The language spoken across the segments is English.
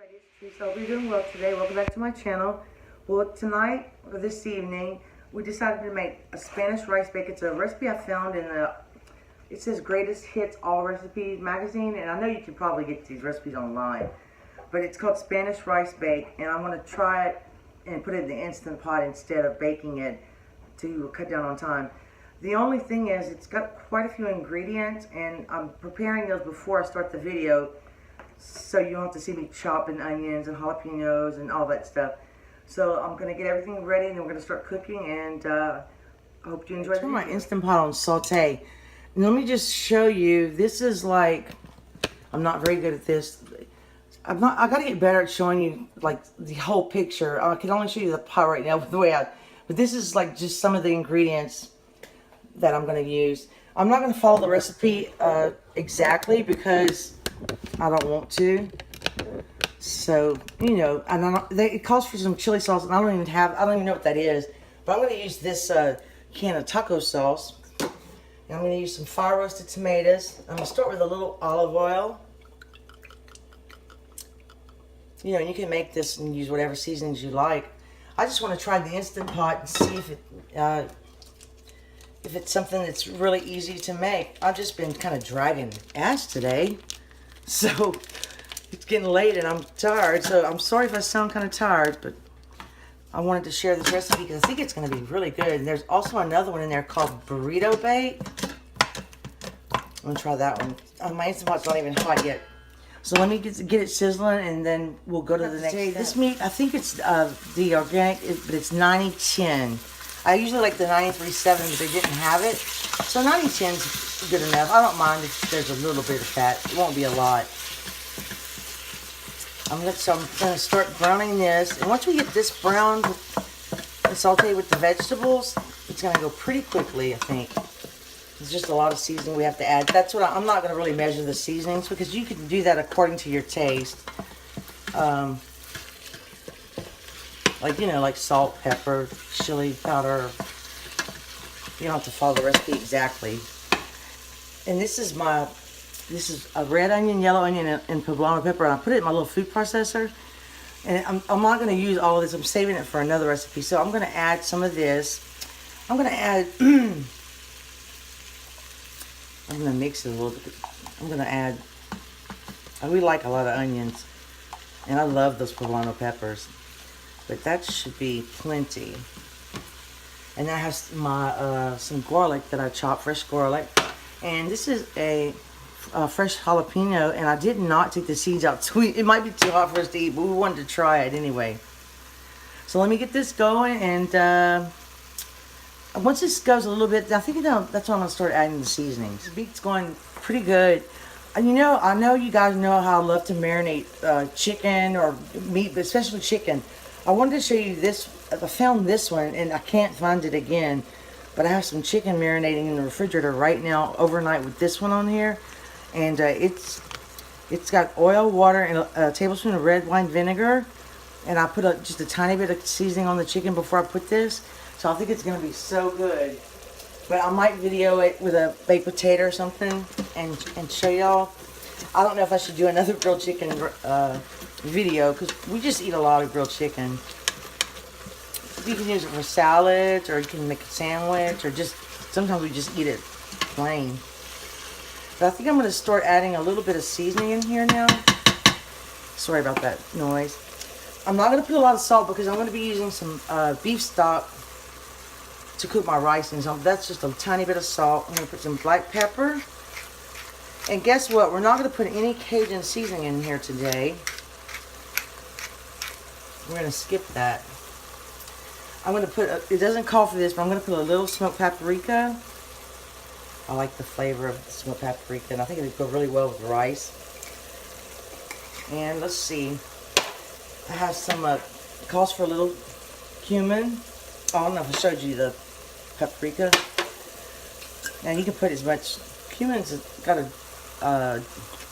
Alright, it's Teresa. Hope you're doing well today. Welcome back to my channel. Well, tonight, or this evening, we decided to make a Spanish rice bake. It's a recipe I found in the, it says Greatest Hits All Recipes magazine, and I know you can probably get these recipes online, but it's called Spanish rice bake, and I want to try it and put it in the Instant Pot instead of baking it to cut down on time. The only thing is, it's got quite a few ingredients, and I'm preparing those before I start the video, so you don't have to see me chopping onions and jalapenos and all that stuff. So I'm going to get everything ready, and then we're going to start cooking, and I hope you enjoy the video. My Instant Pot on saute. And let me just show you, this is like, I'm not very good at this. I got to get better at showing you like the whole picture. I can only show you the pot right now with the way but this is like just some of the ingredients that I'm going to use. I'm not going to follow the recipe exactly because I don't want to. So, you know, and it calls for some chili sauce, and I don't even know what that is. But I'm going to use this can of taco sauce. And I'm going to use some fire roasted tomatoes. I'm going to start with a little olive oil. You know, you can make this and use whatever seasonings you like. I just want to try the Instant Pot and see if it's something that's really easy to make. I've just been kind of dragging ass today. So, it's getting late and I'm tired. So, I'm sorry if I sound kind of tired, but I wanted to share this recipe because I think it's going to be really good. And there's also another one in there called Burrito Bake. I'm going to try that one. My Instant Pot's not even hot yet. So, let me get it sizzling, and then we'll go to the next step. This meat, I think it's the organic, but it's 90-10. I usually like the 93-7, but they didn't have it. So 90-10 is good enough. I don't mind if there's a little bit of fat. It won't be a lot. I'm going to start browning this. And once we get this browned and sauteed with the vegetables, it's going to go pretty quickly, I think. There's just a lot of seasoning we have to add. That's what I'm not going to really measure the seasonings because you can do that according to your taste. Like, you know, like salt, pepper, chili powder. You don't have to follow the recipe exactly. And this is a red onion, yellow onion, and poblano pepper. And I put it in my little food processor. And I'm not going to use all of this. I'm saving it for another recipe. So I'm going to add some of this. I'm going to add, I'm going to mix it a little bit. I'm going to add, we like a lot of onions. And I love those poblano peppers. But that should be plenty. And I have my some garlic that I chopped, fresh garlic. And this is a fresh jalapeno, and I did not take the seeds out. So it might be too hot for us to eat, but we wanted to try it anyway. So let me get this going, and once this goes a little bit, I think that's when I'm going to start adding the seasonings. The beef's going pretty good. And you know, I know you guys know how I love to marinate chicken or meat, but especially chicken. I wanted to show you this. I found this one, and I can't find it again. But I have some chicken marinating in the refrigerator right now, overnight, with this one on here. And it's got oil, water, and a tablespoon of red wine vinegar. And I put just a tiny bit of seasoning on the chicken before I put this. So I think it's going to be so good. But I might video it with a baked potato or something and show y'all. I don't know if I should do another grilled chicken video because we just eat a lot of grilled chicken. You can use it for salads, or you can make a sandwich, or just sometimes we just eat it plain. But I think I'm going to start adding a little bit of seasoning in here now. Sorry about that noise. I'm not going to put a lot of salt because I'm going to be using some beef stock to cook my rice in. So that's just a tiny bit of salt. I'm going to put some black pepper. And guess what? We're not going to put any Cajun seasoning in here today. We're going to skip that. I'm going to put, it doesn't call for this, but I'm going to put a little smoked paprika. I like the flavor of the smoked paprika, and I think it would go really well with rice. And let's see. I have some, calls for a little cumin. I don't know if I showed you the paprika. And you can put as much, cumin's got a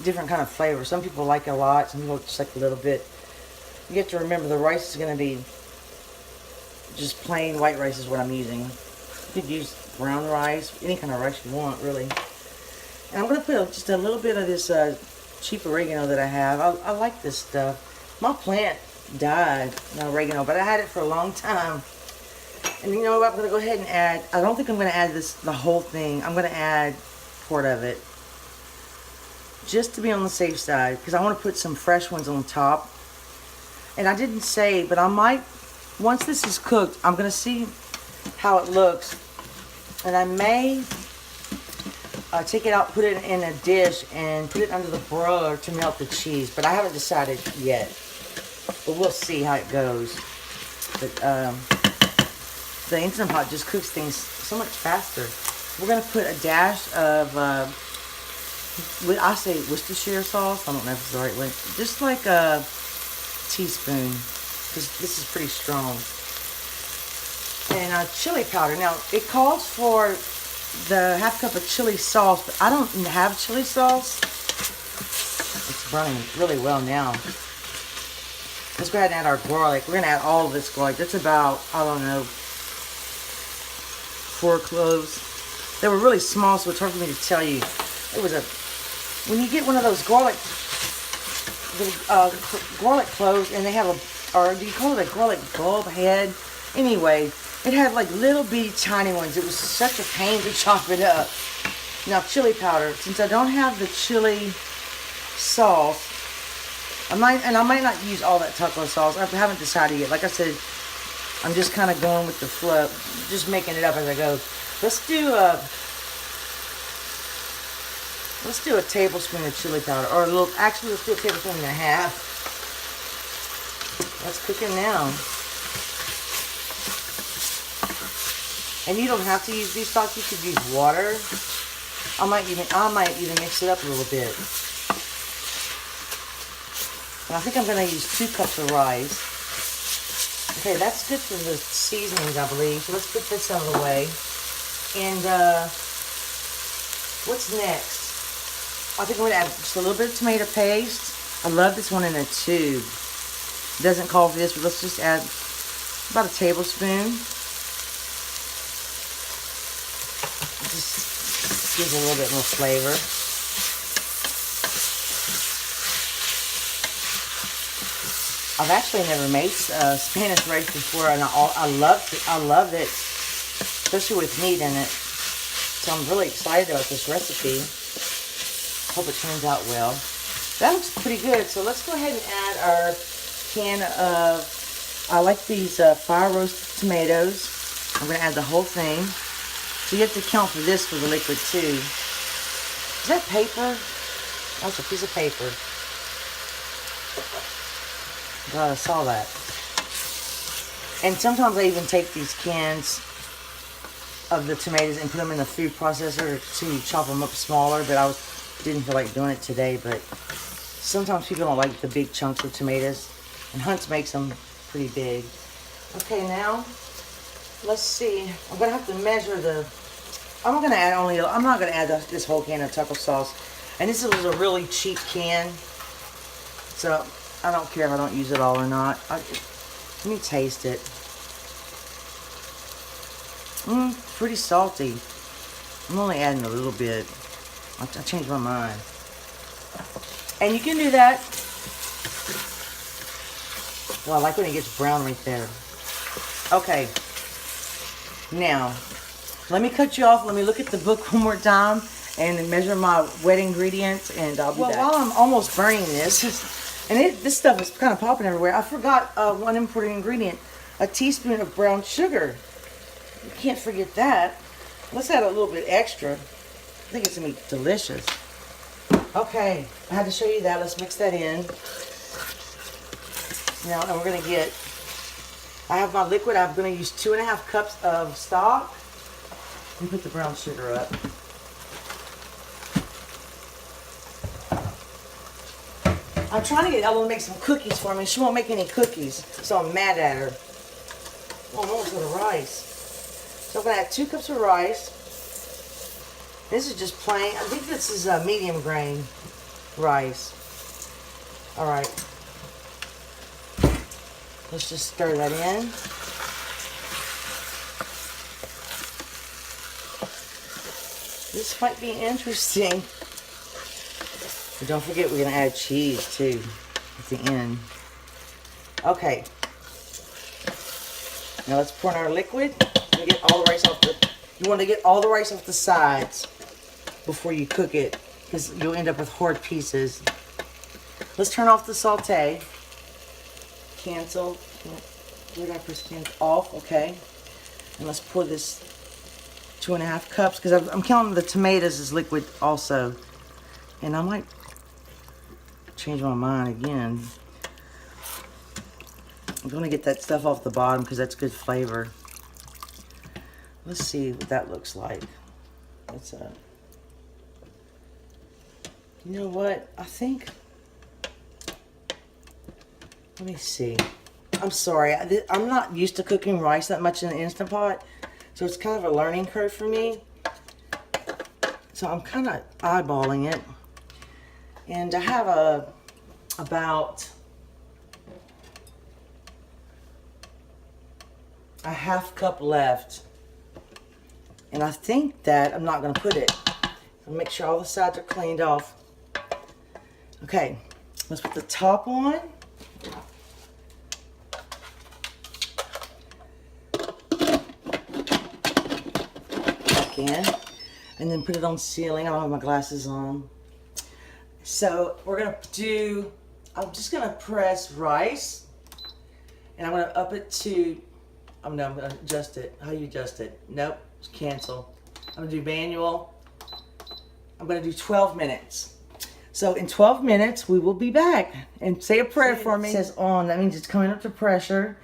different kind of flavor. Some people like it a lot, some people just like a little bit. You have to remember the rice is going to be just plain white rice is what I'm using. You could use brown rice, any kind of rice you want, really. And I'm going to put just a little bit of this cheap oregano that I have. I like this stuff. My plant died, oregano, but I had it for a long time. And you know what? I'm going to go ahead and add, I don't think I'm going to add the whole thing. I'm going to add part of it. Just to be on the safe side, because I want to put some fresh ones on top. And I didn't say, but I might, once this is cooked, I'm going to see how it looks. And I may take it out, put it in a dish, and put it under the broiler to melt the cheese. But I haven't decided yet. But we'll see how it goes. But the Instant Pot just cooks things so much faster. We're going to put a dash of, I say Worcestershire sauce. I don't know if it's the right way. Just like a teaspoon, because this is pretty strong. And chili powder. Now, it calls for the half cup of chili sauce, but I don't have chili sauce. It's burning really well now. Let's go ahead and add our garlic. We're going to add all of this garlic. That's about, I don't know, 4 cloves. They were really small, so it's hard for me to tell you. It was when you get one of those garlic cloves, and they have or do you call it a garlic bulb head? Anyway, it had like little bitty tiny ones. It was such a pain to chop it up. Now, chili powder. Since I don't have the chili sauce, I might not use all that taco sauce. I haven't decided yet. Like I said, I'm just kind of going with the flow, just making it up as I go. Let's do a tablespoon of chili powder, or actually, let's do a tablespoon and a half. That's cooking now. And you don't have to use beef stock. You could use water. I might even mix it up a little bit. And I think I'm going to use 2 cups of rice. Okay, that's good for the seasonings, I believe. So let's put this out of the way. And what's next? I think I'm going to add just a little bit of tomato paste. I love this one in a tube. It doesn't call for this, but let's just add about a tablespoon. Just gives a little bit more flavor. I've actually never made Spanish rice before, and I loved it. I love it, especially with meat in it. So I'm really excited about this recipe. Hope it turns out well. That looks pretty good. So let's go ahead and add our can of, I like these fire roasted tomatoes. I'm going to add the whole thing. So you have to count for this for the liquid too. Is that paper? That's a piece of paper. Glad I saw that. And sometimes I even take these cans of the tomatoes and put them in the food processor to chop them up smaller, but I didn't feel like doing it today. But sometimes people don't like the big chunks of tomatoes, and Hunt's makes them pretty big. Okay, now let's see. I'm gonna have to measure I'm not gonna add this whole can of taco sauce, and this is a really cheap can, so I don't care if I don't use it all or not. Let me taste it. Pretty salty. I'm only adding a little bit. I changed my mind. And you can do that. Well, I like when it gets brown right there. Okay. Now, let me cut you off. Let me look at the book one more time and measure my wet ingredients, and I'll be back. Well, while I'm almost burning this, and this stuff is kind of popping everywhere, I forgot one important ingredient, a teaspoon of brown sugar. You can't forget that. Let's add a little bit extra. I think it's going to be delicious. Okay, I had to show you that. Let's mix that in. Now, and we're going to I have my liquid. I'm going to use 2.5 cups of stock and put the brown sugar up. I'm trying to get Ella to make some cookies for me. She won't make any cookies, so I'm mad at her. Oh, I'm almost out of rice. So I'm going to add 2 cups of rice. This is just plain. I think this is a medium grain rice. All right. Let's just stir that in. This might be interesting. But don't forget, we're going to add cheese too at the end. Okay. Now let's pour in our liquid and get all the rice off the... You want to get all the rice off the sides before you cook it, because you'll end up with hard pieces. Let's turn off the saute. Cancel. Where did I press cancel? Off, okay. And let's pour this 2.5 cups, because I'm counting the tomatoes as liquid also. And I might change my mind again. I'm going to get that stuff off the bottom because that's good flavor. Let's see what that looks like. Let's, you know what? I think, let me see. I'm sorry. I'm not used to cooking rice that much in the Instant Pot, so it's kind of a learning curve for me. So I'm kind of eyeballing it. And I have about a half cup left. And I think that I'm not going to put it. I'll make sure all the sides are cleaned off. Okay, let's put the top on. Back in. And then put it on ceiling. I don't have my glasses on. So we're going to do, I'm just going to press rice. And I'm going to up it to, I'm going to adjust it. How do you adjust it? Nope. Cancel. I'm going to do manual. I'm going to do 12 minutes. So in 12 minutes, we will be back. And say a prayer for me. It says on. That means it's coming up to pressure.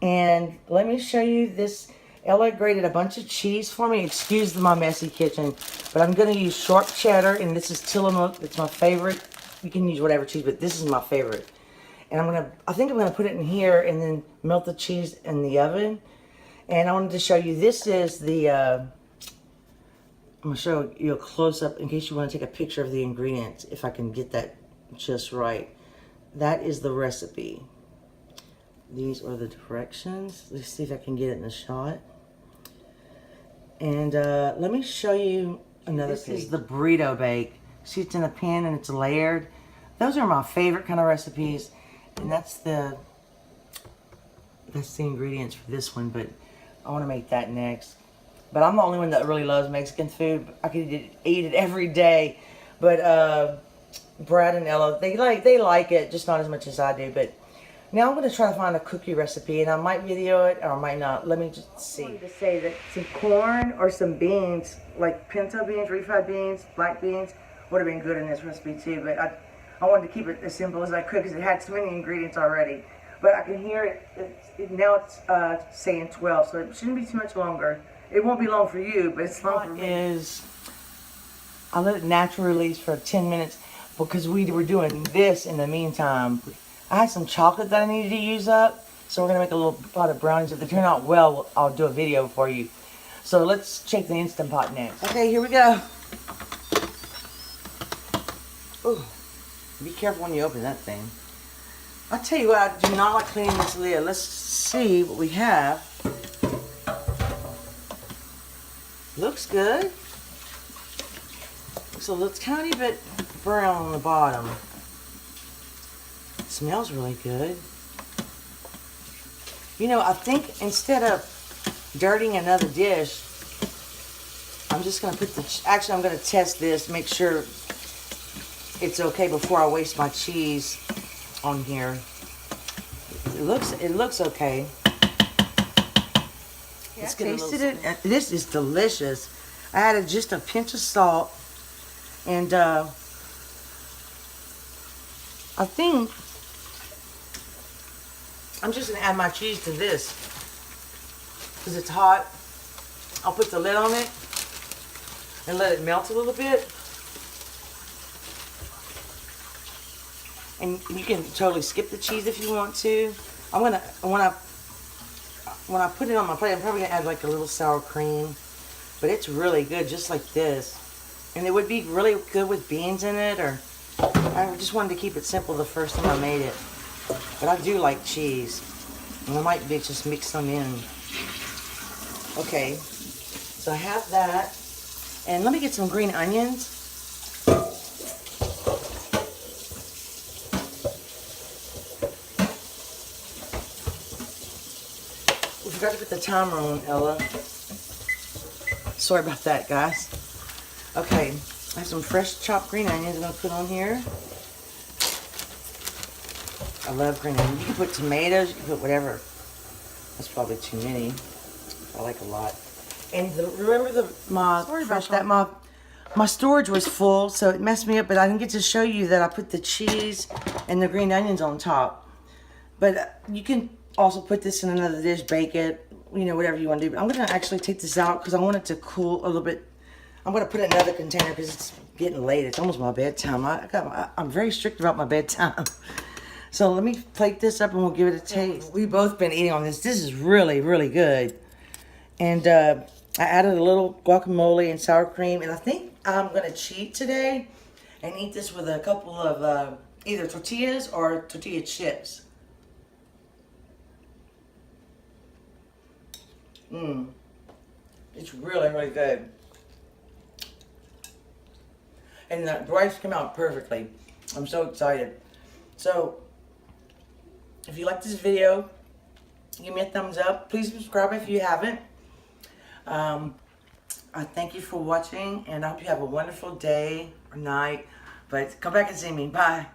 And let me show you this. Ella grated a bunch of cheese for me. Excuse my messy kitchen. But I'm going to use sharp cheddar. And this is Tillamook. It's my favorite. You can use whatever cheese, but this is my favorite. And I think I'm going to put it in here and then melt the cheese in the oven. And I wanted to show you, this is the, I'm going to show you a close-up in case you want to take a picture of the ingredients, if I can get that just right. That is the recipe. These are the directions. Let's see if I can get it in the shot. And let me show you another thing. This is the burrito bake. See, it's in a pan and it's layered. Those are my favorite kind of recipes. And that's the ingredients for this one, but I want to make that next. But I'm the only one that really loves Mexican food. I could eat it every day. But Brad and Ella, they like it, just not as much as I do. But now I'm going to try to find a cookie recipe, and I might video it or I might not. Let me just see. I wanted to say that some corn or some beans, like pinto beans, refried beans, black beans, would have been good in this recipe too. But I wanted to keep it as simple as I could because it had so many ingredients already. But I can hear it now it's saying 12, so it shouldn't be too much longer. It won't be long for you, but it's long for me. I let it naturally release for 10 minutes because we were doing this in the meantime. I had some chocolate that I needed to use up, so we're going to make a little pot of brownies. If they turn out well, I'll do a video for you. So let's check the Instant Pot next. Okay, here we go. Ooh, be careful when you open that thing. I'll tell you what, I do not like cleaning this lid. Let's see what we have. Looks good. Looks a little tiny bit brown on the bottom. It smells really good. You know, I think instead of dirtying another dish, I'm just going to put actually I'm going to test this, make sure it's okay before I waste my cheese on here. It looks okay. Yeah, let's get tasted it. This is delicious. I added just a pinch of salt, and I think I'm just gonna add my cheese to this because it's hot. I'll put the lid on it and let it melt a little bit. And you can totally skip the cheese if you want to. When I put it on my plate, I'm probably gonna add like a little sour cream, but it's really good just like this. And it would be really good with beans in it, or I just wanted to keep it simple the first time I made it. But I do like cheese, and I might just mix them in. Okay, so I have that, and let me get some green onions. forgot to put the timer on, Ella. Sorry about that, guys. Okay, I have some fresh chopped green onions I'm going to put on here. I love green onions. You can put tomatoes, you can put whatever. That's probably too many. I like a lot. And remember my storage was full, so it messed me up, but I didn't get to show you that I put the cheese and the green onions on top. But you can also put this in another dish, bake it, you know, whatever you want to do. But I'm going to actually take this out because I want it to cool a little bit. I'm going to put it in another container because it's getting late. It's almost my bedtime. I'm very strict about my bedtime. So let me plate this up and we'll give it a taste. We've both been eating on this. This is really, really good. And I added a little guacamole and sour cream. And I think I'm going to cheat today and eat this with a couple of either tortillas or tortilla chips. It's really, really good. And the rice came out perfectly. I'm so excited. So, if you like this video, give me a thumbs up. Please subscribe if you haven't. I thank you for watching, and I hope you have a wonderful day or night. But come back and see me. Bye.